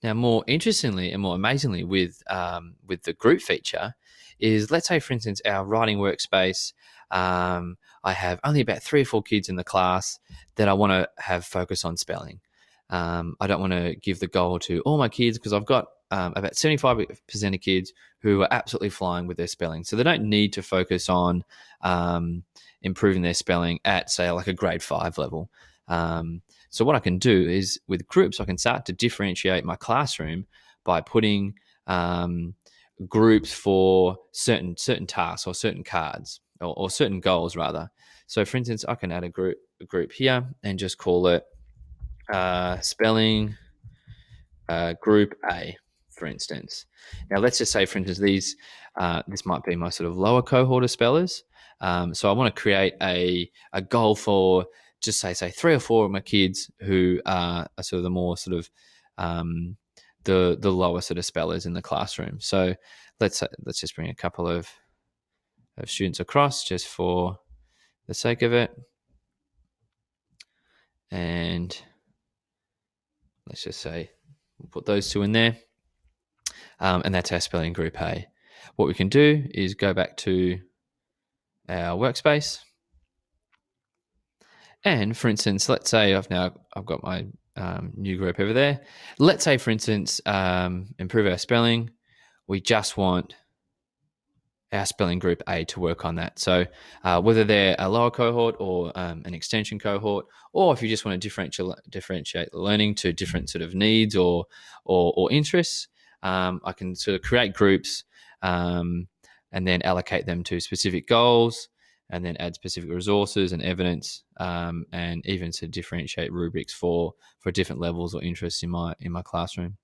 Now, more interestingly and more amazingly, with the group feature, is let's say, for instance, our writing workspace. I have only about 3 or 4 kids in the class that I want to have focus on spelling. I don't want to give the goal to all my kids because I've got about 75% of kids who are absolutely flying with their spelling. So they don't need to focus on improving their spelling at, say, like a grade 5 level. So what I can do is with groups, I can start to differentiate my classroom by putting groups for certain tasks or certain cards or certain goals rather. So for instance, I can add a group here and just call it spelling group A, for instance. Now let's just say, for instance, this might be my sort of lower cohort of spellers. So I want to create a goal for just say 3 or 4 of my kids who are sort of the more sort of the lower sort of spellers in the classroom. So let's just bring a couple of students across just for the sake of it, and let's just say we'll put those 2 in there, and that's our spelling group A. What we can do is go back to our workspace. And for instance, let's say I've got my new group over there. Let's say, for instance, improve our spelling. We just want our spelling group A to work on that. So whether they're a lower cohort or an extension cohort, or if you just want to differentiate the learning to different sort of needs or interests, I can sort of create groups and then allocate them to specific goals, and then add specific resources and evidence, and even to differentiate rubrics for different levels or interests in my classroom.